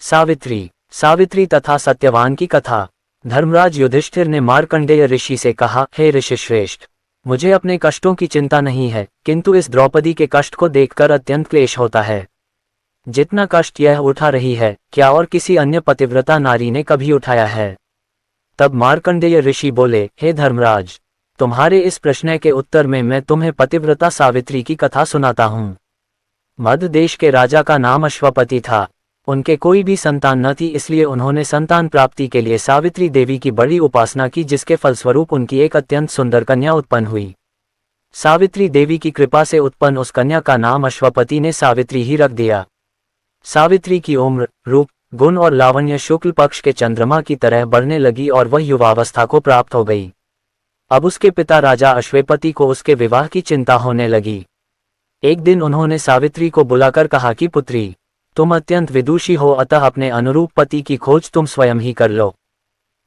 सावित्री। सावित्री तथा सत्यवान की कथा। धर्मराज युधिष्ठिर ने मार्कंडेय ऋषि से कहा, हे ऋषिश्रेष्ठ, मुझे अपने कष्टों की चिंता नहीं है, किंतु इस द्रौपदी के कष्ट को देखकर अत्यंत क्लेश होता है। जितना कष्ट यह उठा रही है, क्या और किसी अन्य पतिव्रता नारी ने कभी उठाया है? तब मार्कंडेय ऋषि बोले, हे धर्मराज, तुम्हारे इस प्रश्न के उत्तर में मैं तुम्हें पतिव्रता सावित्री की कथा सुनाता हूँ। मध्य देश के राजा का नाम अश्वपति था। उनके कोई भी संतान न थी, इसलिए उन्होंने संतान प्राप्ति के लिए सावित्री देवी की बड़ी उपासना की, जिसके फलस्वरूप उनकी एक अत्यंत सुंदर कन्या उत्पन्न हुई। सावित्री देवी की कृपा से उत्पन्न उस कन्या का नाम अश्वपति ने सावित्री ही रख दिया। सावित्री की उम्र, रूप, गुण और लावण्य शुक्ल पक्ष के चंद्रमा की तरह बढ़ने लगी और वह युवावस्था को प्राप्त हो गई। अब उसके पिता राजा अश्वपति को उसके विवाह की चिंता होने लगी। एक दिन उन्होंने सावित्री को बुलाकर कहा कि पुत्री, तुम अत्यंत विदुषी हो, अतः अपने अनुरूप पति की खोज तुम स्वयं ही कर लो।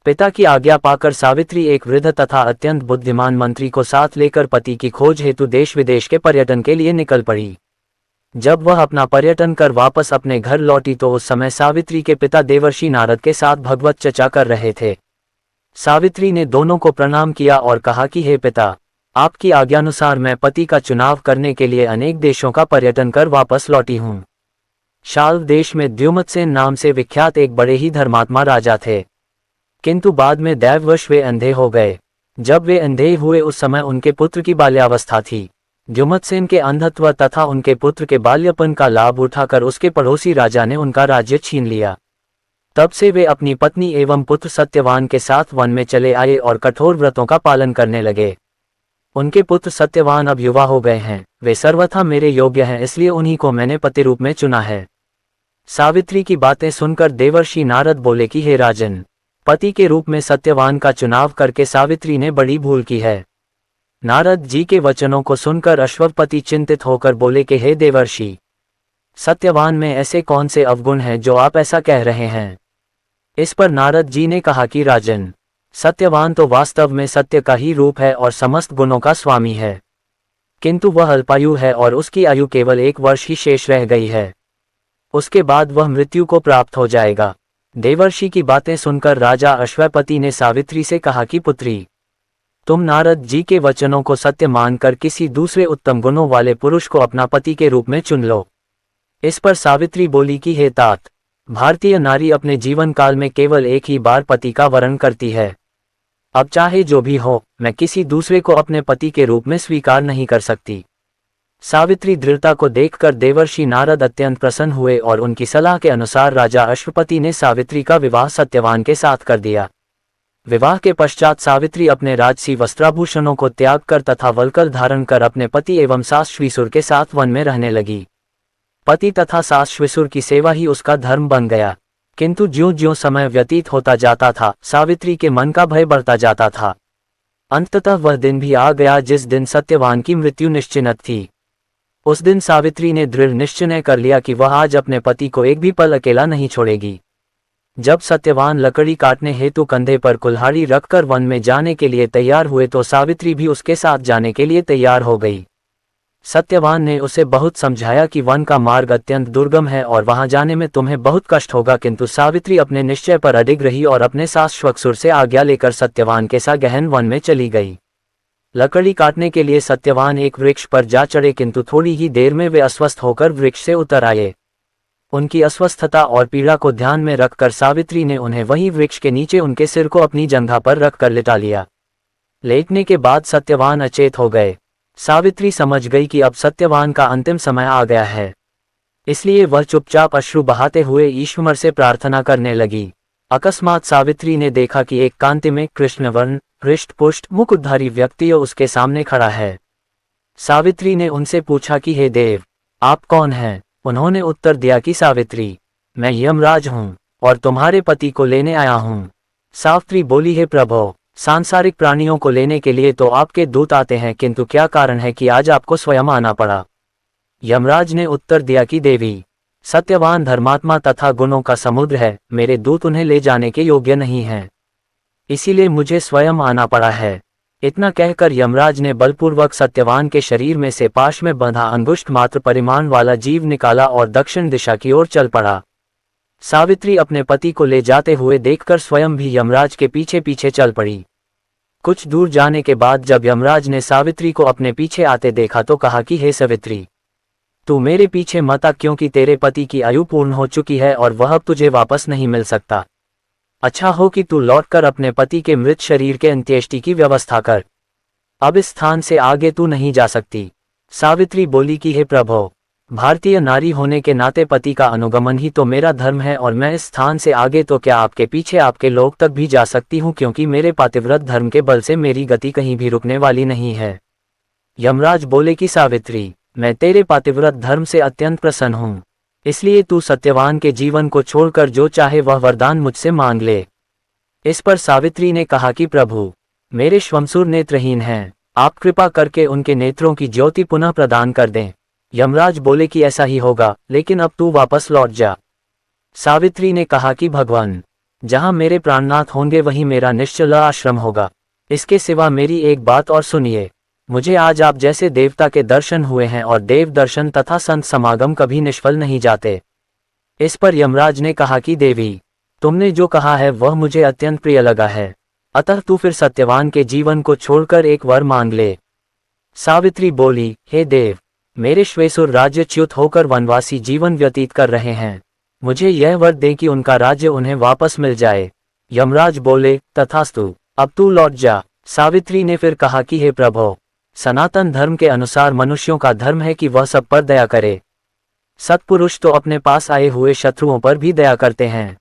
पिता की आज्ञा पाकर सावित्री एक वृद्ध तथा अत्यंत बुद्धिमान मंत्री को साथ लेकर पति की खोज हेतु देश विदेश के पर्यटन के लिए निकल पड़ी। जब वह अपना पर्यटन कर वापस अपने घर लौटी तो उस समय सावित्री के पिता देवर्षि नारद के साथ भगवत चर्चा कर रहे थे। सावित्री ने दोनों को प्रणाम किया और कहा कि हे पिता, आपकी आज्ञानुसार मैं पति का चुनाव करने के लिए अनेक देशों का पर्यटन कर वापस लौटी हूँ। शाल्व देश में द्युमत्सेन नाम से विख्यात एक बड़े ही धर्मात्मा राजा थे, किंतु बाद में दैववश वे अंधे हो गए। जब वे अंधे हुए उस समय उनके पुत्र की बाल्यावस्था थी। द्युमत्सेन के अंधत्व तथा उनके पुत्र के बाल्यपन का लाभ उठाकर उसके पड़ोसी राजा ने उनका राज्य छीन लिया। तब से वे अपनी पत्नी एवं पुत्र सत्यवान के साथ वन में चले आए और कठोर व्रतों का पालन करने लगे। उनके पुत्र सत्यवान अब युवा हो गए हैं, वे सर्वथा मेरे योग्य हैं, इसलिए उन्हीं को मैंने पति रूप में चुना है। सावित्री की बातें सुनकर देवर्षि नारद बोले कि हे राजन, पति के रूप में सत्यवान का चुनाव करके सावित्री ने बड़ी भूल की है। नारद जी के वचनों को सुनकर अश्वपति चिंतित होकर बोले कि हे देवर्षि, सत्यवान में ऐसे कौन से अवगुण हैं जो आप ऐसा कह रहे हैं? इस पर नारद जी ने कहा कि राजन, सत्यवान तो वास्तव में सत्य का ही रूप है और समस्त गुणों का स्वामी है, किंतु वह अल्पायु है और उसकी आयु केवल 1 वर्ष ही शेष रह गई है। उसके बाद वह मृत्यु को प्राप्त हो जाएगा। देवर्षि की बातें सुनकर राजा अश्वपति ने सावित्री से कहा कि पुत्री, तुम नारद जी के वचनों को सत्य मानकर किसी दूसरे उत्तम गुणों वाले पुरुष को अपना पति के रूप में चुन लो। इस पर सावित्री बोली कि हे तात, भारतीय नारी अपने जीवन काल में केवल एक ही बार पति का वरण करती है। अब चाहे जो भी हो, मैं किसी दूसरे को अपने पति के रूप में स्वीकार नहीं कर सकती। सावित्री दृढ़ता को देखकर देवर्षि नारद अत्यंत प्रसन्न हुए और उनकी सलाह के अनुसार राजा अश्वपति ने सावित्री का विवाह सत्यवान के साथ कर दिया। विवाह के पश्चात सावित्री अपने राजसी वस्त्राभूषणों को त्याग कर तथा वल्कल धारण कर अपने पति एवं सास श्विसुर के साथ वन में रहने लगी। पति तथा सास श्विसुर की सेवा ही उसका धर्म बन गया, किंतु ज्यों-ज्यों समय व्यतीत होता जाता था, सावित्री के मन का भय बढ़ता जाता था। अंततः वह दिन भी आ गया जिस दिन सत्यवान की मृत्यु निश्चित थी। उस दिन सावित्री ने दृढ़ निश्चय कर लिया कि वह आज अपने पति को एक भी पल अकेला नहीं छोड़ेगी। जब सत्यवान लकड़ी काटने हेतु कंधे पर कुल्हाड़ी रखकर वन में जाने के लिए तैयार हुए तो सावित्री भी उसके साथ जाने के लिए तैयार हो गई। सत्यवान ने उसे बहुत समझाया कि वन का मार्ग अत्यंत दुर्गम है और वहां जाने में तुम्हें बहुत कष्ट होगा, किंतु सावित्री अपने निश्चय पर अडिग रही और अपने सास श्वसुर से आज्ञा लेकर सत्यवान के साथ गहन वन में चली गई। लकड़ी काटने के लिए सत्यवान एक वृक्ष पर जा चढ़े, किंतु थोड़ी ही देर में वे अस्वस्थ होकर वृक्ष से उतर आए। उनकी अस्वस्थता और पीड़ा को ध्यान में रखकर सावित्री ने उन्हें वहीं वृक्ष के नीचे उनके सिर को अपनी जंघा पर रखकर लिटा लिया। लेटने के बाद सत्यवान अचेत हो गए। सावित्री समझ गई कि अब सत्यवान का अंतिम समय आ गया है, इसलिए वह चुपचाप अश्रु बहाते हुए ईश्वर से प्रार्थना करने लगी। अकस्मात सावित्री ने देखा कि एक कांति में कृष्णवर्ण, हृष्टपुष्ट, मुकुटधारी व्यक्ति उसके सामने खड़ा है। सावित्री ने उनसे पूछा कि हे देव, आप कौन हैं? उन्होंने उत्तर दिया कि सावित्री, मैं यमराज हूँ और तुम्हारे पति को लेने आया हूँ। सावित्री बोली, हे प्रभो, सांसारिक प्राणियों को लेने के लिए तो आपके दूत आते हैं, किंतु क्या कारण है कि आज आपको स्वयं आना पड़ा? यमराज ने उत्तर दिया कि देवी, सत्यवान धर्मात्मा तथा गुणों का समुद्र है, मेरे दूत उन्हें ले जाने के योग्य नहीं हैं, इसीलिए मुझे स्वयं आना पड़ा है। इतना कहकर यमराज ने बलपूर्वक सत्यवान के शरीर में से पाश में बंधा अंगुष्ठ मात्र परिमाण वाला जीव निकाला और दक्षिण दिशा की ओर चल पड़ा। सावित्री अपने पति को ले जाते हुए देखकर स्वयं भी यमराज के पीछे पीछे चल पड़ी। कुछ दूर जाने के बाद जब यमराज ने सावित्री को अपने पीछे आते देखा तो कहा कि हे सावित्री, तू मेरे पीछे मत आ, क्योंकि तेरे पति की आयु पूर्ण हो चुकी है और वह अब तुझे वापस नहीं मिल सकता। अच्छा हो कि तू लौटकर अपने पति के मृत शरीर के अंत्येष्टि की व्यवस्था कर। अब इस स्थान से आगे तू नहीं जा सकती। सावित्री बोली कि हे प्रभो, भारतीय नारी होने के नाते पति का अनुगमन ही तो मेरा धर्म है और मैं इस स्थान से आगे तो क्या आपके पीछे आपके लोक तक भी जा सकती हूँ, क्योंकि मेरे पातिव्रत धर्म के बल से मेरी गति कहीं भी रुकने वाली नहीं है। यमराज बोले कि सावित्री, मैं तेरे पातिव्रत धर्म से अत्यंत प्रसन्न हूँ, इसलिए तू सत्यवान के जीवन को छोड़कर जो चाहे वह वरदान मुझसे मांग ले। इस पर सावित्री ने कहा कि प्रभु, मेरे श्वमसूर नेत्रहीन हैं, आप कृपा करके उनके नेत्रों की ज्योति पुनः प्रदान कर दें। यमराज बोले कि ऐसा ही होगा, लेकिन अब तू वापस लौट जा। सावित्री ने कहा कि भगवान, जहां मेरे प्राणनाथ होंगे वहीं मेरा निश्चल आश्रम होगा। इसके सिवा मेरी एक बात और सुनिए, मुझे आज आप जैसे देवता के दर्शन हुए हैं और देव दर्शन तथा संत समागम कभी निष्फल नहीं जाते। इस पर यमराज ने कहा कि देवी, तुमने जो कहा है वह मुझे अत्यंत प्रिय लगा है, अतः तू फिर सत्यवान के जीवन को छोड़कर एक वर मांग ले। सावित्री बोली, हे देव, मेरे श्वेसुर राज्य च्युत होकर वनवासी जीवन व्यतीत कर रहे हैं, मुझे यह वर दे कि उनका राज्य उन्हें वापस मिल जाए। यमराज बोले, तथास्तु, अब तू लौट जा। सावित्री ने फिर कहा कि हे प्रभो, सनातन धर्म के अनुसार मनुष्यों का धर्म है कि वह सब पर दया करे। सत्पुरुष तो अपने पास आए हुए शत्रुओं पर भी दया करते हैं।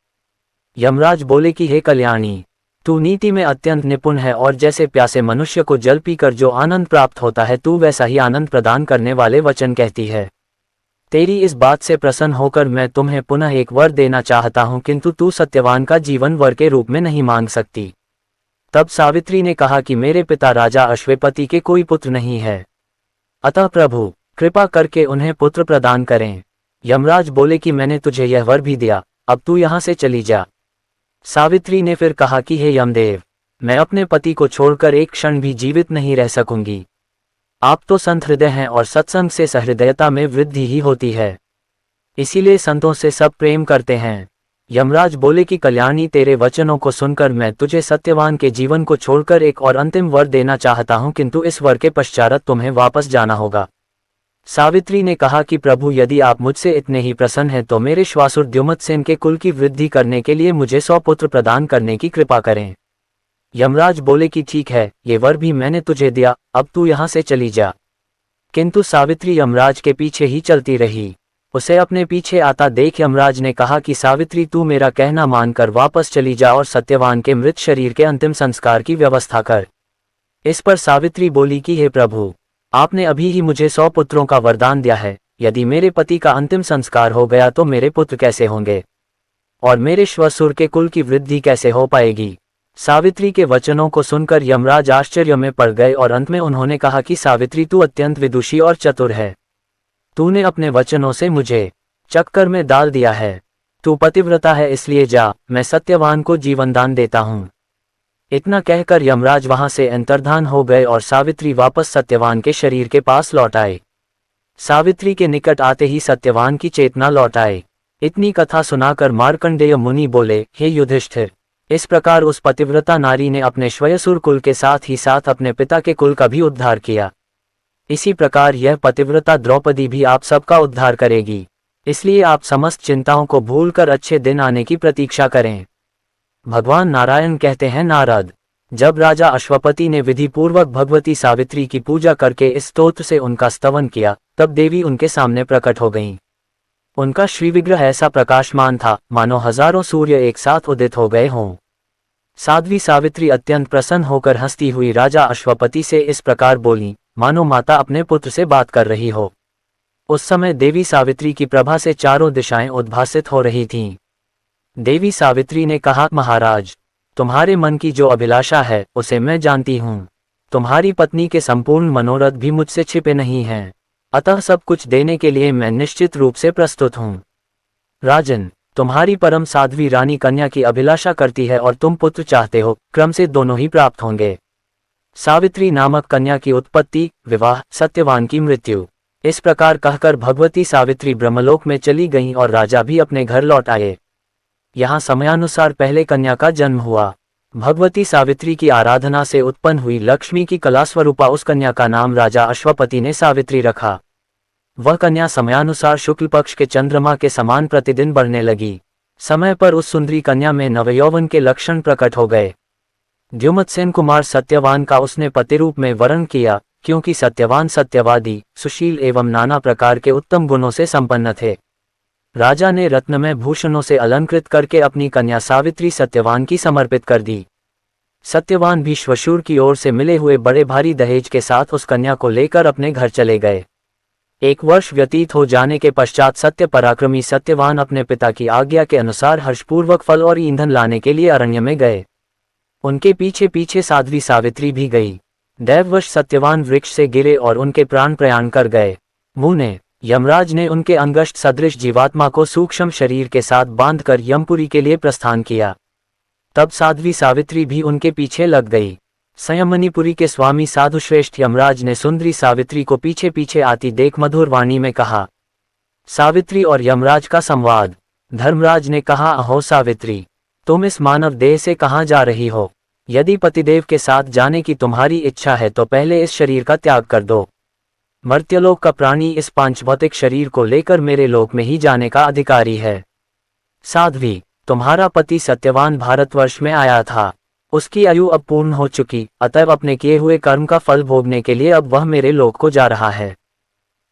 यमराज बोले कि हे कल्याणी, तू नीति में अत्यंत निपुण है और जैसे प्यासे मनुष्य को जल पीकर जो आनंद प्राप्त होता है, तू वैसा ही आनंद प्रदान करने वाले वचन कहती है। तेरी इस बात से प्रसन्न होकर मैं तुम्हें पुनः एक वर देना चाहता हूं, किंतु तू सत्यवान का जीवन वर के रूप में नहीं मांग सकती। तब सावित्री ने कहा कि मेरे पिता राजा अश्वेपति के कोई पुत्र नहीं है, अतः प्रभु कृपा करके उन्हें पुत्र प्रदान करें। यमराज बोले कि मैंने तुझे यह वर भी दिया, अब तू यहाँ से चली जा। सावित्री ने फिर कहा कि हे यमदेव, मैं अपने पति को छोड़कर एक क्षण भी जीवित नहीं रह सकूंगी। आप तो संत हृदय हैं और सत्संग से सहृदयता में वृद्धि ही होती है, इसीलिए संतों से सब प्रेम करते हैं। यमराज बोले कि कल्याणी, तेरे वचनों को सुनकर मैं तुझे सत्यवान के जीवन को छोड़कर एक और अंतिम वर देना चाहता हूं, किंतु इस वर के पश्चात तुम्हें वापस जाना होगा। सावित्री ने कहा कि प्रभु, यदि आप मुझसे इतने ही प्रसन्न हैं तो मेरे श्वासुर द्युमत्सेन के कुल की वृद्धि करने के लिए मुझे 100 पुत्र प्रदान करने की कृपा करें। यमराज बोले कि ठीक है, ये वर भी मैंने तुझे दिया, अब तू यहाँ से चली जा। किंतु सावित्री यमराज के पीछे ही चलती रही। उसे अपने पीछे आता देख यमराज ने कहा कि सावित्री, तू मेरा कहना मानकर वापस चली जा और सत्यवान के मृत शरीर के अंतिम संस्कार की व्यवस्था कर। इस पर सावित्री बोली कि हे प्रभु, आपने अभी ही मुझे 100 पुत्रों का वरदान दिया है, यदि मेरे पति का अंतिम संस्कार हो गया तो मेरे पुत्र कैसे होंगे और मेरे श्वसुर के कुल की वृद्धि कैसे हो पाएगी। सावित्री के वचनों को सुनकर यमराज आश्चर्य में पड़ गए और अंत में उन्होंने कहा कि सावित्री, तू अत्यंत विदुषी और चतुर है, तूने अपने वचनों से मुझे चक्कर में डाल दिया है। तू पतिव्रता है, इसलिए जा, मैं सत्यवान को जीवनदान देता हूँ। इतना कहकर यमराज वहां से अंतर्धान हो गए और सावित्री वापस सत्यवान के शरीर के पास लौट आए। सावित्री के निकट आते ही सत्यवान की चेतना लौट आए। इतनी कथा सुनाकर मार्कंडेय मुनि बोले, हे युधिष्ठिर, इस प्रकार उस पतिव्रता नारी ने अपने श्वयसुर कुल के साथ ही साथ अपने पिता के कुल का भी उद्धार किया। इसी प्रकार यह पतिव्रता द्रौपदी भी आप सबका उद्धार करेगी, इसलिए आप समस्त चिंताओं को भूलकर अच्छे दिन आने की प्रतीक्षा करें। भगवान नारायण कहते हैं, नारद, जब राजा अश्वपति ने विधि पूर्वक भगवती सावित्री की पूजा करके इस स्तोत्र से उनका स्तवन किया, तब देवी उनके सामने प्रकट हो गईं। उनका श्रीविग्रह ऐसा प्रकाशमान था मानो हजारों सूर्य एक साथ उदित हो गए हों। साध्वी सावित्री अत्यंत प्रसन्न होकर हंसती हुई राजा अश्वपति से इस प्रकार बोली, मानो माता अपने पुत्र से बात कर रही हो। उस समय देवी सावित्री की प्रभा से चारों दिशाएं उद्भासित हो रही थीं। देवी सावित्री ने कहा, महाराज, तुम्हारे मन की जो अभिलाषा है उसे मैं जानती हूँ। तुम्हारी पत्नी के संपूर्ण मनोरथ भी मुझसे छिपे नहीं हैं, अतः सब कुछ देने के लिए मैं निश्चित रूप से प्रस्तुत हूँ। राजन, तुम्हारी परम साध्वी रानी कन्या की अभिलाषा करती है और तुम पुत्र चाहते हो, क्रम से दोनों ही प्राप्त होंगे। सावित्री नामक कन्या की उत्पत्ति, विवाह, सत्यवान की मृत्यु। इस प्रकार कहकर भगवती सावित्री ब्रह्मलोक में चली गईं और राजा भी अपने घर लौट आए। यहाँ समयानुसार पहले कन्या का जन्म हुआ। भगवती सावित्री की आराधना से उत्पन्न हुई लक्ष्मी की कलास्वरूपा उस कन्या का नाम राजा अश्वपति ने सावित्री रखा। वह कन्या समयानुसार शुक्ल पक्ष के चंद्रमा के समान प्रतिदिन बढ़ने लगी। समय पर उस सुंदरी कन्या में नवयौवन के लक्षण प्रकट हो गए। द्युमत्सेन कुमार सत्यवान का उसने पति रूप में वरण किया, क्योंकि सत्यवान सत्यवादी, सुशील एवं नाना प्रकार के उत्तम गुणों से संपन्न थे। राजा ने रत्नमय भूषणों से अलंकृत करके अपनी कन्या सावित्री सत्यवान की समर्पित कर दी। सत्यवान भी श्वशुर की ओर से मिले हुए बड़े भारी दहेज के साथ उस कन्या को लेकर अपने घर चले गए। 1 वर्ष व्यतीत हो जाने के पश्चात सत्य पराक्रमी सत्यवान अपने पिता की आज्ञा के अनुसार हर्षपूर्वक फल और ईंधन लाने के लिए अरण्य में गए। उनके पीछे पीछे साध्वी सावित्री भी गई। दैववश सत्यवान वृक्ष से गिरे और उनके प्राण प्रयाण कर गए। मुने यमराज ने उनके अंगष्ट सदृश जीवात्मा को सूक्ष्म शरीर के साथ बांधकर यमपुरी के लिए प्रस्थान किया। तब साध्वी सावित्री भी उनके पीछे लग गई। संयमनीपुरी के स्वामी साधुश्रेष्ठ यमराज ने सुंदरी सावित्री को पीछे पीछे आती देख मधुर वाणी में कहा। सावित्री और यमराज का संवाद। धर्मराज ने कहा, अहो सावित्री, तुम इस मानव देह से कहाँ जा रही हो? यदि पतिदेव के साथ जाने की तुम्हारी इच्छा है तो पहले इस शरीर का त्याग कर दो। मर्त्यलोक का प्राणी इस पांचभौतिक शरीर को लेकर मेरे लोक में ही जाने का अधिकारी है। साध्वी, तुम्हारा पति सत्यवान भारतवर्ष में आया था। उसकी आयु अब पूर्ण हो चुकी, अतएव अपने किए हुए कर्म का फल भोगने के लिए अब वह मेरे लोक को जा रहा है।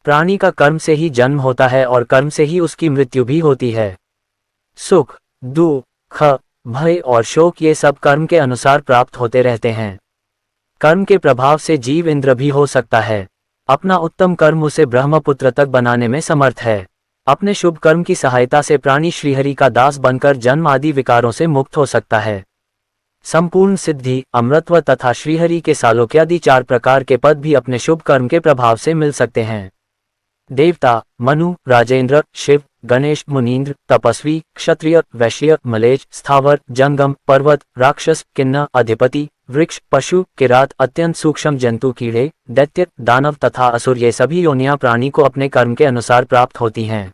प्राणी का कर्म से ही जन्म होता है और कर्म से ही उसकी मृत्यु भी होती है। सुख, दुख, भय और शोक ये सब कर्म के अनुसार प्राप्त होते रहते हैं। कर्म के प्रभाव से जीव इंद्र भी हो सकता है। अपना उत्तम कर्म उसे ब्रह्मपुत्र तक बनाने में समर्थ है। अपने शुभ कर्म की सहायता से प्राणी श्रीहरि का दास बनकर जन्म आदि विकारों से मुक्त हो सकता है। संपूर्ण सिद्धि, अमृतत्व तथा श्रीहरि के सालोक्यादि 4 प्रकार के पद भी अपने शुभ कर्म के प्रभाव से मिल सकते हैं। देवता, मनु, राजेंद्र, शिव, गणेश, मुनीन्द्र, तपस्वी, क्षत्रिय, वैश्य, मलेच, स्थावर, जंगम, पर्वत, राक्षस, किन्नर, अधिपति, वृक्ष, पशु, किरात, अत्यंत सूक्ष्म जंतु, कीड़े, दैत्य, दानव तथा असुर ये सभी योनियां प्राणी को अपने कर्म के अनुसार प्राप्त होती हैं।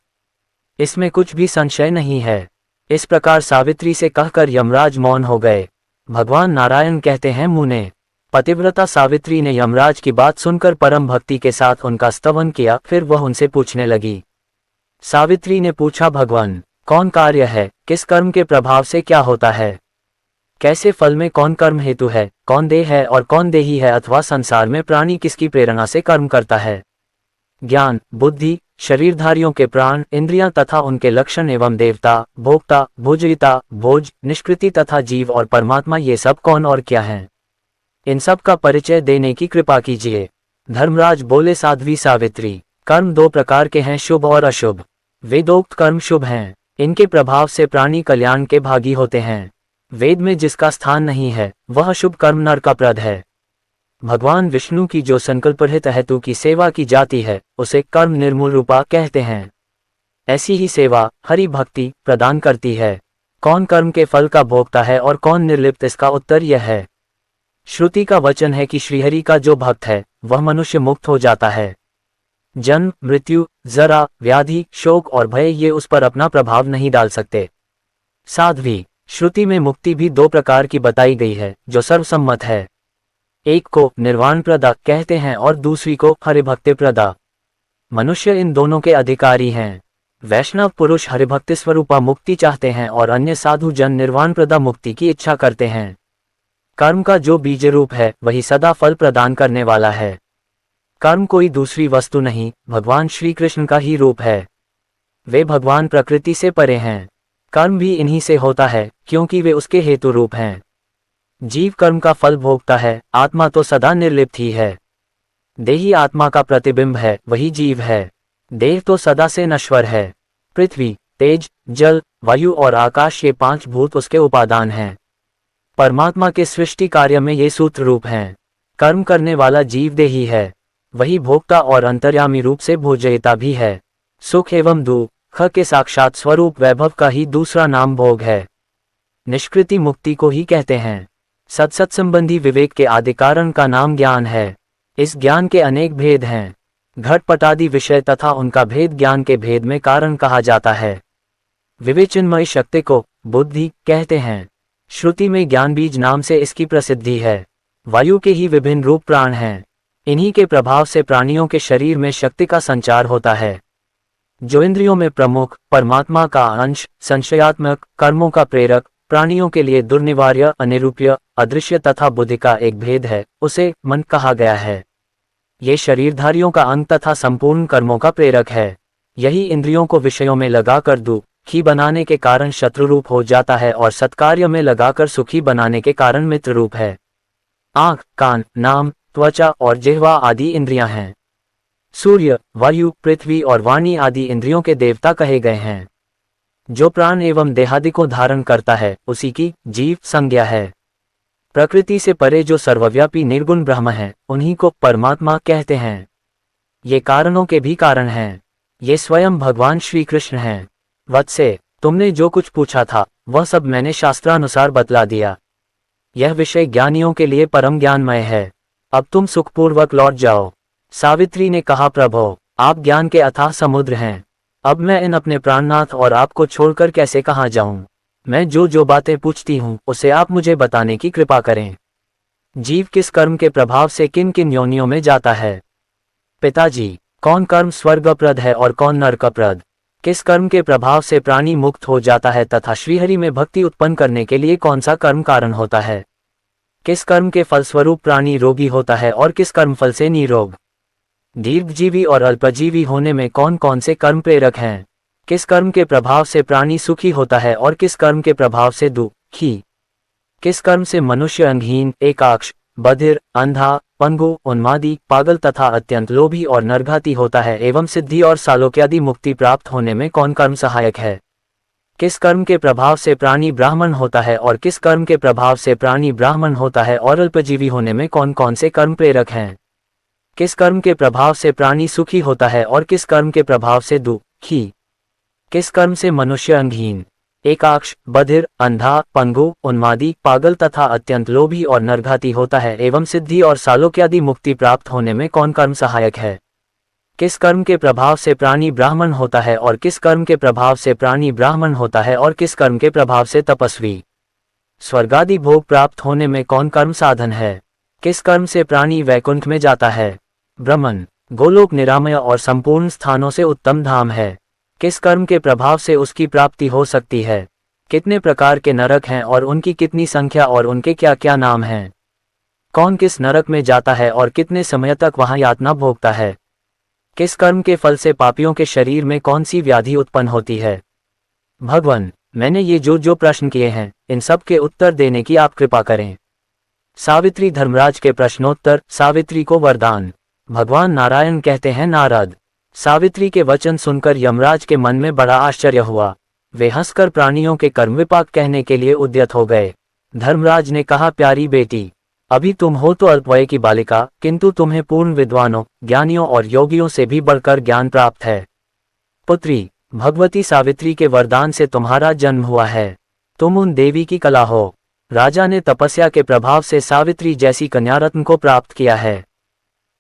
इसमें कुछ भी संशय नहीं है। इस प्रकार सावित्री से कहकर यमराज मौन हो गए। भगवान नारायण कहते हैं, मुने, पतिव्रता सावित्री ने यमराज की बात सुनकर परम भक्ति के साथ उनका स्तवन किया। फिर वह उनसे पूछने लगी। सावित्री ने पूछा, भगवान, कौन कार्य है? किस कर्म के प्रभाव से क्या होता है? कैसे फल में कौन कर्म हेतु है? कौन देह है और कौन देही है? अथवा संसार में प्राणी किसकी प्रेरणा से कर्म करता है? ज्ञान, बुद्धि, शरीरधारियों के प्राण, इंद्रियां तथा उनके लक्षण एवं देवता, भोक्ता, भोजयिता, भोज, निष्कृति तथा जीव और परमात्मा ये सब कौन और क्या हैं? इन सब का परिचय देने की कृपा कीजिए। धर्मराज बोले, साध्वी सावित्री, कर्म 2 प्रकार के हैं, शुभ और अशुभ। वेदोक्त कर्म शुभ हैं। इनके प्रभाव से प्राणी कल्याण के भागी होते हैं। वेद में जिसका स्थान नहीं है वह शुभ कर्म नरकप्रद है। भगवान विष्णु की जो संकल्परहित हेतु की सेवा की जाती है उसे कर्म निर्मूल रूपा कहते हैं। ऐसी ही सेवा हरि भक्ति प्रदान करती है। कौन कर्म के फल का भोगता है और कौन निर्लिप्त, इसका उत्तर यह है। श्रुति का वचन है कि श्रीहरि का जो भक्त है वह मनुष्य मुक्त हो जाता है। जन्म, मृत्यु, जरा, व्याधि, शोक और भय ये उस पर अपना प्रभाव नहीं डाल सकते। साध्वी, श्रुति में मुक्ति भी 2 प्रकार की बताई गई है जो सर्वसम्मत है। एक को निर्वाण प्रदा कहते हैं और दूसरी को हरिभक्ति प्रदा। मनुष्य इन दोनों के अधिकारी हैं। वैष्णव पुरुष हरिभक्ति स्वरूपा मुक्ति चाहते हैं और अन्य साधु जन निर्वाण प्रदा मुक्ति की इच्छा करते हैं। कर्म का जो बीज रूप है वही सदा फल प्रदान करने वाला है। कर्म कोई दूसरी वस्तु नहीं, भगवान श्री कृष्ण का ही रूप है। वे भगवान प्रकृति से परे हैं। कर्म भी इन्हीं से होता है क्योंकि वे उसके हेतु रूप हैं। जीव कर्म का फल भोगता है, आत्मा तो सदा निर्लिप्त ही है। देही आत्मा का प्रतिबिंब है, वही जीव है। देह तो सदा से नश्वर है। पृथ्वी, तेज, जल, वायु और आकाश ये 5 भूत उसके उपादान हैं। परमात्मा के सृष्टि कार्य में ये सूत्र रूप हैं। कर्म करने वाला जीव देही है, वही भोक्ता और अंतर्यामी रूप से भोजयिता भी है। सुख एवं दुख के साक्षात स्वरूप वैभव का ही दूसरा नाम भोग है। निष्कृति मुक्ति को ही कहते हैं। सत्सत संबंधी विवेक के आदि कारण का नाम ज्ञान है। इस ज्ञान के अनेक भेद हैं। घटपटादि विषय तथा उनका भेद ज्ञान के भेद में कारण कहा जाता है। विवेचनमय शक्ति को बुद्धि कहते हैं। श्रुति में ज्ञान बीज नाम से इसकी प्रसिद्धि है। वायु के ही विभिन्न रूप प्राण हैं। इन्हीं के प्रभाव से प्राणियों के शरीर में शक्ति का संचार होता है। जो इंद्रियों में प्रमुख, परमात्मा का अंश, संशयात्मक, कर्मों का प्रेरक, प्राणियों के लिए दुर्निवार्य, अनिरूप्य, अदृश्य तथा बुद्धि का एक भेद है, उसे मन कहा गया है। ये शरीरधारियों का अंग तथा संपूर्ण कर्मों का प्रेरक है। यही इंद्रियों को विषयों में लगाकर दुखी बनाने के कारण शत्रु रूप हो जाता है और सत्कार्य में लगाकर सुखी बनाने के कारण मित्र रूप है। आँख, कान, नाम, त्वचा और जिह्वा आदि इंद्रियां हैं। सूर्य, वायु, पृथ्वी और वाणी आदि इंद्रियों के देवता कहे गए हैं। जो प्राण एवं देहादि को धारण करता है, उसी की जीव संज्ञा है। प्रकृति से परे जो सर्वव्यापी निर्गुण ब्रह्म है, उन्हीं को परमात्मा कहते हैं। ये कारणों के भी कारण हैं। ये स्वयं भगवान श्री कृष्ण हैं। वत्से, तुमने जो कुछ पूछा था, वह सब मैंने शास्त्रानुसार बतला दिया। यह विषय ज्ञानियों के लिए परम ज्ञानमय है। अब तुम सुखपूर्वक लौट जाओ। सावित्री ने कहा, प्रभो, आप ज्ञान के अथाह समुद्र हैं। अब मैं इन अपने प्राणनाथ और आपको छोड़कर कैसे कहाँ जाऊं? मैं जो बातें पूछती हूँ, उसे आप मुझे बताने की कृपा करें। जीव किस कर्म के प्रभाव से किन किन योनियों में जाता है? पिताजी, कौन कर्म स्वर्गप्रद है और कौन नरकप्रद? किस कर्म के प्रभाव से प्राणी मुक्त हो जाता है तथा श्रीहरि में भक्ति उत्पन्न करने के लिए कौन सा कर्म कारण होता है? किस कर्म के फलस्वरूप प्राणी रोगी होता है और किस कर्म फल से निरोग? दीर्घजीवी और अल्पजीवी होने में कौन कौन से कर्म प्रेरक हैं? किस कर्म के प्रभाव से प्राणी सुखी होता है और किस कर्म के प्रभाव से दुखी? किस कर्म से मनुष्य अंगहीन, एकाक्ष, बधिर, अंधा, पंगु, उन्मादी, पागल तथा अत्यंत लोभी और नरघाती होता है एवं सिद्धि और सालोक्यादि मुक्ति प्राप्त होने में कौन कर्म सहायक है? किस कर्म के प्रभाव से प्राणी ब्राह्मण होता है और किस कर्म के प्रभाव से प्राणी ब्राह्मण होता है और अल्पजीवी होने में कौन कौन से कर्म प्रेरक हैं? किस कर्म के प्रभाव से प्राणी सुखी होता है और किस कर्म के प्रभाव से दुखी? किस कर्म से मनुष्य अंगहीन, एकाक्ष, बधिर, अंधा, पंगु, उन्मादी, पागल तथा अत्यंत लोभी और नरघाती होता है एवं सिद्धि और सालोक्यादि मुक्ति प्राप्त होने में कौन कर्म सहायक है? किस कर्म के प्रभाव से प्राणी ब्राह्मण होता है और किस कर्म के प्रभाव से प्राणी ब्राह्मण होता है और किस कर्म के प्रभाव से तपस्वी, स्वर्गादि भोग प्राप्त होने में कौन कर्म साधन है? किस कर्म से प्राणी वैकुंठ में जाता है? ब्रह्मन, गोलोक निरामय और संपूर्ण स्थानों से उत्तम धाम है। किस कर्म के प्रभाव से उसकी प्राप्ति हो सकती है? कितने प्रकार के नरक हैं और उनकी कितनी संख्या और उनके क्या क्या नाम हैं? कौन किस नरक में जाता है और कितने समय तक वहां यातना भोगता है? किस कर्म के फल से पापियों के शरीर में कौन सी व्याधि उत्पन्न होती है? भगवान, मैंने ये जो प्रश्न किए हैं, इन सब के उत्तर देने की आप कृपा करें। सावित्री धर्मराज के प्रश्नोत्तर। सावित्री को वरदान। भगवान नारायण कहते हैं, नारद, सावित्री के वचन सुनकर यमराज के मन में बड़ा आश्चर्य हुआ। वे हंसकर प्राणियों के कर्म विपाक कहने के लिए उद्यत हो गए। धर्मराज ने कहा, प्यारी बेटी, अभी तुम हो तो अल्पवय की बालिका, किंतु तुम्हें पूर्ण विद्वानों, ज्ञानियों और योगियों से भी बढ़कर ज्ञान प्राप्त है। पुत्री, भगवती सावित्री के वरदान से तुम्हारा जन्म हुआ है। तुम उन देवी की कला हो। राजा ने तपस्या के प्रभाव से सावित्री जैसी कन्यारत्न को प्राप्त किया है।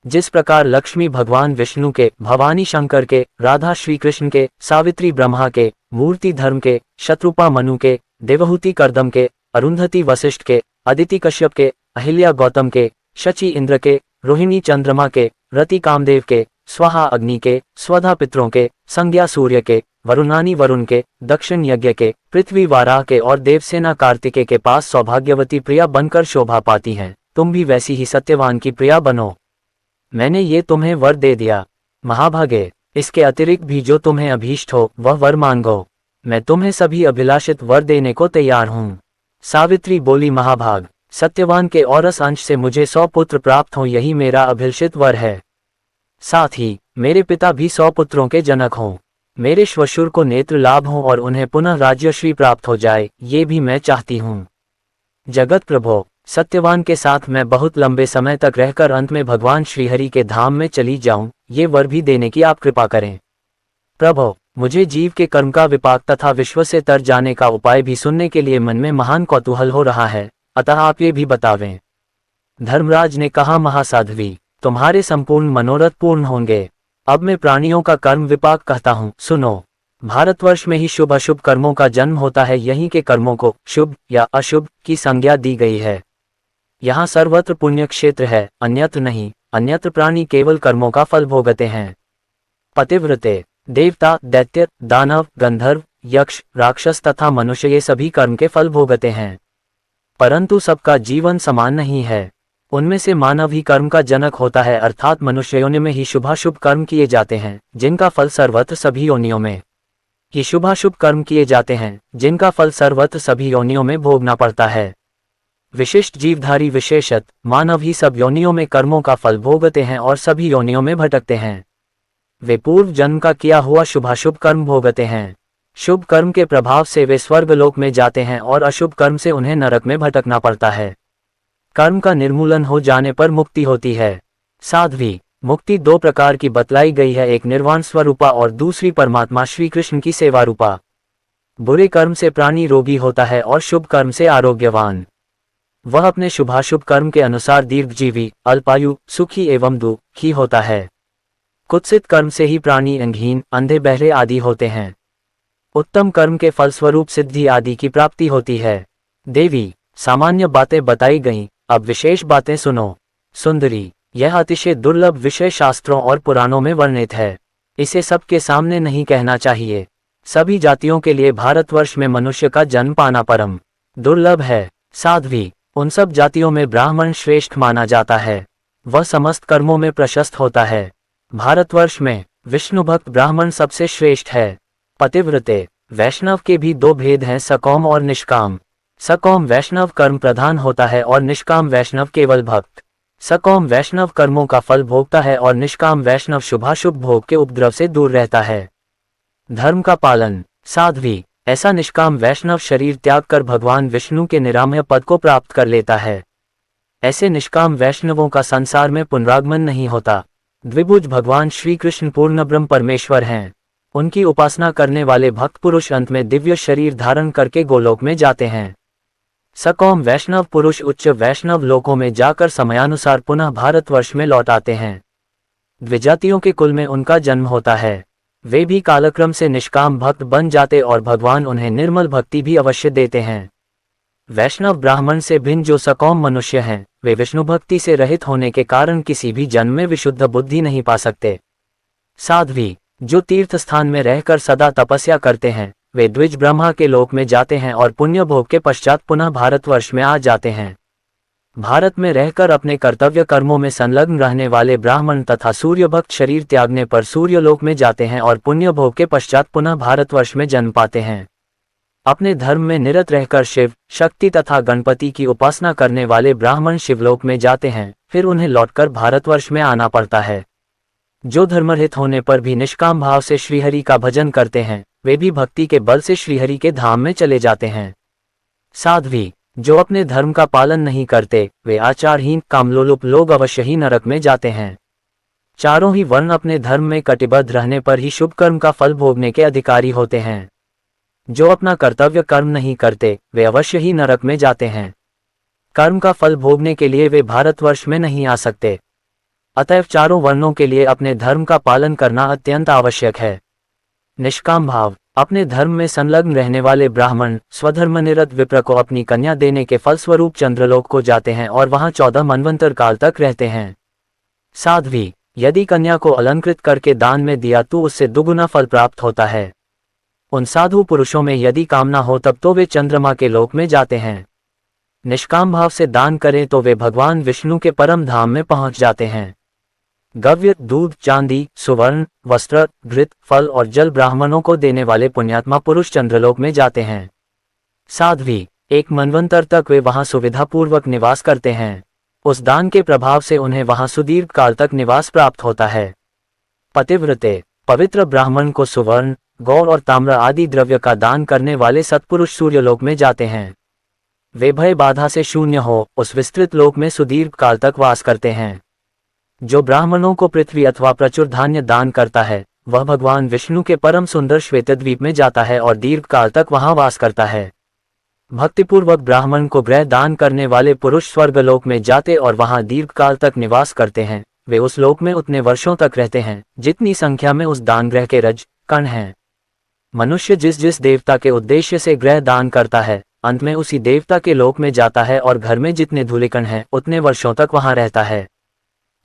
जिस प्रकार लक्ष्मी भगवान विष्णु के, भवानी शंकर के, राधा श्री कृष्ण के, सावित्री ब्रह्मा के, मूर्ति धर्म के, शत्रुपा मनु के, देवहूति कर्दम के, अरुंधति वशिष्ठ के, अदिति कश्यप के, अहिल्या गौतम के, शची इंद्र के, रोहिणी चंद्रमा के, रति कामदेव के, स्वाहा अग्नि के, स्वधा पितरों के, संज्ञा सूर्य के, वरुणानी वरुण के, दक्षिण यज्ञ के, पृथ्वी वाराह के और देवसेना कार्तिकेय के पास सौभाग्यवती प्रिया बनकर शोभा पाती हैं। तुम भी वैसी ही सत्यवान की प्रिया बनो। मैंने ये तुम्हें वर दे दिया। महाभागे, इसके अतिरिक्त भी जो तुम्हें अभीष्ट हो वह वर मांगो। मैं तुम्हें सभी अभिलाषित वर देने को तैयार हूँ। सावित्री बोली, महाभाग, सत्यवान के औरस अंश से मुझे 100 पुत्र प्राप्त हों, यही मेरा अभिलषित वर है। साथ ही मेरे पिता भी 100 पुत्रों के जनक हों। मेरे श्वशुर को नेत्र लाभ हो और उन्हें पुनः राज्यश्री प्राप्त हो जाए, ये भी मैं चाहती हूँ। जगत प्रभो, सत्यवान के साथ मैं बहुत लंबे समय तक रहकर अंत में भगवान श्रीहरि के धाम में चली जाऊं, ये वर भी देने की आप कृपा करें। प्रभो, मुझे जीव के कर्म का विपाक तथा विश्व से तर जाने का उपाय भी सुनने के लिए मन में महान कौतूहल हो रहा है, अतः आप ये भी बतावें। धर्मराज ने कहा, महासाध्वी, तुम्हारे संपूर्ण मनोरथ पूर्ण होंगे। अब मैं प्राणियों का कर्म विपाक कहता हूँ, सुनो। भारतवर्ष में ही शुभ अशुभ कर्मों का जन्म होता है, यहीं के कर्मों को शुभ या अशुभ की संज्ञा दी गई है। यहाँ सर्वत्र पुण्य क्षेत्र है, अन्यत्र नहीं। अन्यत्र प्राणी केवल कर्मों का फल भोगते हैं। पतिव्रते देवता, दैत्य, दानव, गंधर्व, यक्ष, राक्षस तथा मनुष्य ये सभी कर्म के फल भोगते हैं, परंतु सबका जीवन समान नहीं है। उनमें से मानव ही कर्म का जनक होता है, अर्थात मनुष्य योनि में ही शुभाशुभ कर्म किए जाते हैं, जिनका फल सर्वत्र सभी योनियों में ही शुभाशुभ कर्म किए जाते हैं, जिनका फल सर्वत्र सभी योनियों में भोगना पड़ता है। विशिष्ट जीवधारी विशेषत मानव ही सब योनियों में कर्मों का फल भोगते हैं और सभी योनियों में भटकते हैं। वे पूर्व जन्म का किया हुआ शुभाशुभ कर्म भोगते हैं। शुभ कर्म के प्रभाव से वे स्वर्गलोक में जाते हैं और अशुभ कर्म से उन्हें नरक में भटकना पड़ता है। कर्म का निर्मूलन हो जाने पर मुक्ति होती है। साध्वी मुक्ति दो प्रकार की बतलाई गई है, एक निर्वाण स्वरूपा और दूसरी परमात्मा श्री कृष्ण की सेवा रूपा। बुरे कर्म से प्राणी रोगी होता है और शुभ कर्म से आरोग्यवान। वह अपने शुभाशुभ कर्म के अनुसार दीर्घजीवी, अल्पायु, सुखी एवं दुखी होता है। कुत्सित कर्म से ही प्राणी अंगहीन, अंधे, बहरे आदि होते हैं। उत्तम कर्म के फलस्वरूप सिद्धि आदि की प्राप्ति होती है। देवी सामान्य बातें बताई गईं, अब विशेष बातें सुनो। सुंदरी यह अतिशय दुर्लभ विषय शास्त्रों और पुराणों में वर्णित है। इसे सबके सामने नहीं कहना चाहिए। सभी जातियों के लिए भारतवर्ष में मनुष्य का जन्म पाना परम दुर्लभ है। साध्वी उन सब जातियों में ब्राह्मण श्रेष्ठ माना जाता है। वह समस्त कर्मों में प्रशस्त होता है। भारतवर्ष में विष्णु भक्त ब्राह्मण सबसे श्रेष्ठ है। पतिव्रते वैष्णव के भी दो भेद हैं, सकौम और निष्काम। सकौम वैष्णव कर्म प्रधान होता है और निष्काम वैष्णव केवल भक्त। सकौम वैष्णव कर्मों का फल भोगता है और निष्काम वैष्णव शुभाशुभ भोग के उपद्रव से दूर रहता है। धर्म का पालन। साध्वी ऐसा निष्काम वैष्णव शरीर त्याग कर भगवान विष्णु के निरामय पद को प्राप्त कर लेता है। ऐसे निष्काम वैष्णवों का संसार में पुनरागमन नहीं होता। द्विभुज भगवान श्री कृष्ण पूर्ण ब्रह्म परमेश्वर हैं। उनकी उपासना करने वाले भक्त पुरुष अंत में दिव्य शरीर धारण करके गोलोक में जाते हैं। सकौम वैष्णव पुरुष उच्च वैष्णव लोकों में जाकर समयानुसार पुनः भारतवर्ष में लौट आते हैं। द्विजातियों के कुल में उनका जन्म होता है। वे भी कालक्रम से निष्काम भक्त बन जाते और भगवान उन्हें निर्मल भक्ति भी अवश्य देते हैं। वैष्णव ब्राह्मण से भिन्न जो सकौम मनुष्य हैं, वे विष्णु भक्ति से रहित होने के कारण किसी भी जन्म में विशुद्ध बुद्धि नहीं पा सकते। साध्वी जो तीर्थ स्थान में रहकर सदा तपस्या करते हैं, वे द्विज ब्रह्मा के लोक में जाते हैं और पुण्य भोग के पश्चात पुनः भारतवर्ष में आ जाते हैं। भारत में रहकर अपने कर्तव्य कर्मों में संलग्न रहने वाले ब्राह्मण तथा सूर्य भक्त शरीर त्यागने पर सूर्यलोक में जाते हैं और पुण्य भोग के पश्चात पुनः भारतवर्ष में जन्म पाते हैं। अपने धर्म में निरत रहकर शिव, शक्ति तथा गणपति की उपासना करने वाले ब्राह्मण शिवलोक में जाते हैं, फिर उन्हें लौटकर भारतवर्ष में आना पड़ता है। जो धर्मरहित होने पर भी निष्काम भाव से श्रीहरि का भजन करते हैं, वे भी भक्ति के बल से श्रीहरि के धाम में चले जाते हैं। साध्वी जो अपने धर्म का पालन नहीं करते, वे आचारहीन कामलोलुप लोग अवश्य ही नरक में जाते हैं। चारों ही वर्ण अपने धर्म में कटिबद्ध रहने पर ही शुभ कर्म का फल भोगने के अधिकारी होते हैं। जो अपना कर्तव्य कर्म नहीं करते, वे अवश्य ही नरक में जाते हैं। कर्म का फल भोगने के लिए वे भारतवर्ष में नहीं आ सकते। अतएव चारों वर्णों के लिए अपने धर्म का पालन करना अत्यंत आवश्यक है। निष्काम भाव। अपने धर्म में संलग्न रहने वाले ब्राह्मण स्वधर्मनिरत विप्र को अपनी कन्या देने के फलस्वरूप चंद्रलोक को जाते हैं और वहां 14 मनवंतर काल तक रहते हैं। साध्वी यदि कन्या को अलंकृत करके दान में दिया तो उससे दुगुना फल प्राप्त होता है। उन साधु पुरुषों में यदि कामना हो तब तो वे चंद्रमा के लोक में जाते हैं। निष्काम भाव से दान करें तो वे भगवान विष्णु के परम धाम में पहुंच जाते हैं। गव्य, दूध, चांदी, सुवर्ण, वस्त्र, घृत, फल और जल ब्राह्मणों को देने वाले पुण्यात्मा पुरुष चंद्रलोक में जाते हैं। साध्वी एक मनवंतर तक वे वहां सुविधापूर्वक निवास करते हैं। उस दान के प्रभाव से उन्हें वहां सुदीर्घ काल तक निवास प्राप्त होता है। पतिव्रते पवित्र ब्राह्मण को सुवर्ण, गौर और ताम्र आदि द्रव्य का दान करने वाले सत्पुरुष सूर्यलोक में जाते हैं। वे भय बाधा से शून्य हो उस विस्तृत लोक में सुदीर्घ काल तक वास करते हैं। जो ब्राह्मणों को पृथ्वी अथवा प्रचुर धान्य दान करता है, वह भगवान विष्णु के परम सुंदर श्वेतद्वीप में जाता है और दीर्घ काल तक वहां वास करता है। भक्तिपूर्वक ब्राह्मण को गृह दान करने वाले पुरुष स्वर्गलोक में जाते और वहां दीर्घ काल तक निवास करते हैं। वे उस लोक में उतने वर्षों तक रहते हैं जितनी संख्या में उस दान गृह के रज कण हैं। मनुष्य जिस जिस देवता के उद्देश्य से ग्रह दान करता है, अंत में उसी देवता के लोक में जाता है और घर में जितने धूलिकण हैं उतने वर्षों तक वहां रहता है।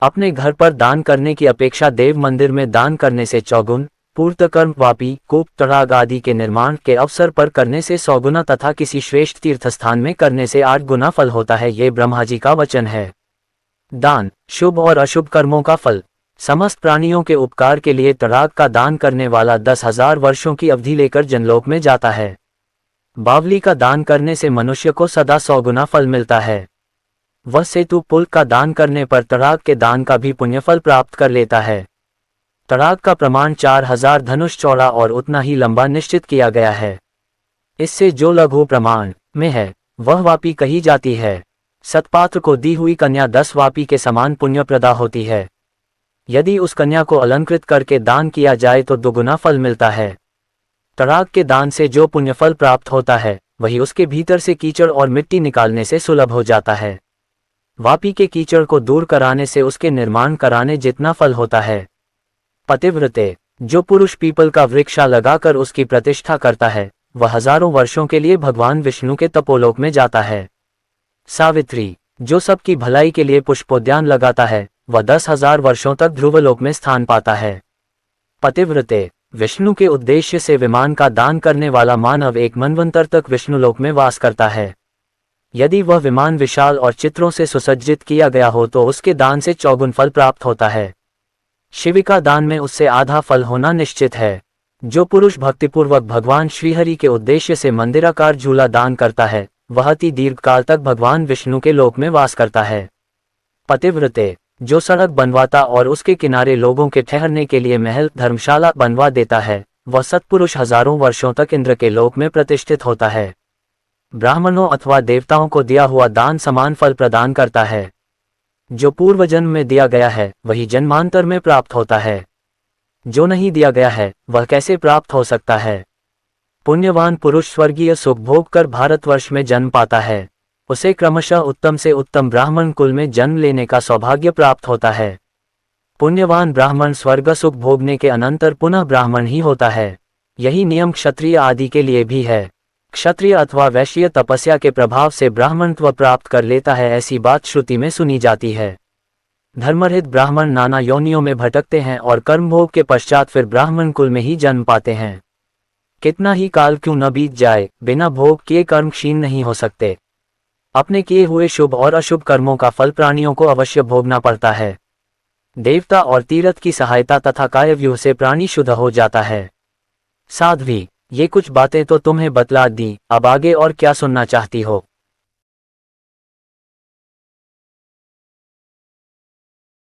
अपने घर पर दान करने की अपेक्षा देव मंदिर में दान करने से चौगुन, पूर्तकर्म वापी, कूप, तड़ाग आदि के निर्माण के अवसर पर करने से 100 गुना तथा किसी श्रेष्ठ तीर्थस्थान में करने से 8 गुना फल होता है। ये ब्रह्मा जी का वचन है। दान, शुभ और अशुभ कर्मों का फल। समस्त प्राणियों के उपकार के लिए तड़ाग का दान करने वाला 10,000 वर्षों की अवधि लेकर जनलोक में जाता है। बावली का दान करने से मनुष्य को सदा 100 गुना फल मिलता है। वह सेतु पुल का दान करने पर तड़ाग के दान का भी पुण्यफल प्राप्त कर लेता है। तड़ाग का प्रमाण 4000 धनुष चौड़ा और उतना ही लंबा निश्चित किया गया है। इससे जो लघु प्रमाण में है वह वापी कही जाती है। सत्पात्र को दी हुई कन्या 10 वापी के समान पुण्यप्रदा होती है। यदि उस कन्या को अलंकृत करके दान किया जाए तो 2 गुना फल मिलता है। तड़ाग के दान से जो पुण्यफल प्राप्त होता है वही उसके भीतर से कीचड़ और मिट्टी निकालने से सुलभ हो जाता है। वापी के कीचड़ को दूर कराने से उसके निर्माण कराने जितना फल होता है। पतिव्रते, जो पुरुष पीपल का वृक्ष लगाकर उसकी प्रतिष्ठा करता है वह हजारों वर्षों के लिए भगवान विष्णु के तपोलोक में जाता है। सावित्री, जो सबकी भलाई के लिए पुष्पोद्यान लगाता है वह 10,000 वर्षों तक ध्रुवलोक में स्थान पाता है। पतिव्रते, विष्णु के उद्देश्य से विमान का दान करने वाला मानव एक मनवंतर तक विष्णुलोक में वास करता है। यदि वह विमान विशाल और चित्रों से सुसज्जित किया गया हो तो उसके दान से 4 गुना फल प्राप्त होता है। शिविका दान में उससे आधा फल होना निश्चित है। जो पुरुष भक्तिपूर्वक भगवान श्रीहरि के उद्देश्य से मंदिराकार झूला दान करता है वह अति दीर्घकाल तक भगवान विष्णु के लोक में वास करता है। पतिव्रते, जो सड़क बनवाता और उसके किनारे लोगों के ठहरने के लिए महल धर्मशाला बनवा देता है वह सत्पुरुष हजारों वर्षों तक इंद्र के लोक में प्रतिष्ठित होता है। ब्राह्मणों अथवा देवताओं को दिया हुआ दान समान फल प्रदान करता है। जो पूर्व जन्म में दिया गया है वही जन्मांतर में प्राप्त होता है। जो नहीं दिया गया है वह कैसे प्राप्त हो सकता है। पुण्यवान पुरुष स्वर्गीय सुख भोग कर भारतवर्ष में जन्म पाता है। उसे क्रमशः उत्तम से उत्तम ब्राह्मण कुल में जन्म लेने का सौभाग्य प्राप्त होता है। पुण्यवान ब्राह्मण स्वर्ग सुख भोगने के अनंतर पुनः ब्राह्मण ही होता है। यही नियम क्षत्रिय आदि के लिए भी है। क्षत्रिय अथवा वैश्य तपस्या के प्रभाव से ब्राह्मणत्व प्राप्त कर लेता है, ऐसी बात श्रुति में सुनी जाती है। धर्मरहित ब्राह्मण नाना योनियों में भटकते हैं और कर्मभोग के पश्चात फिर ब्राह्मण कुल में ही जन्म पाते हैं। कितना ही काल क्यों न बीत जाए, बिना भोग किए कर्म क्षीण नहीं हो सकते। अपने किए हुए शुभ और अशुभ कर्मों का फल प्राणियों को अवश्य भोगना पड़ता है। देवता और तीर्थ की सहायता तथा कायव्यूह से प्राणी शुद्ध हो जाता है। साध्वी, ये कुछ बातें तो तुम्हें बतला दी, अब आगे और क्या सुनना चाहती हो।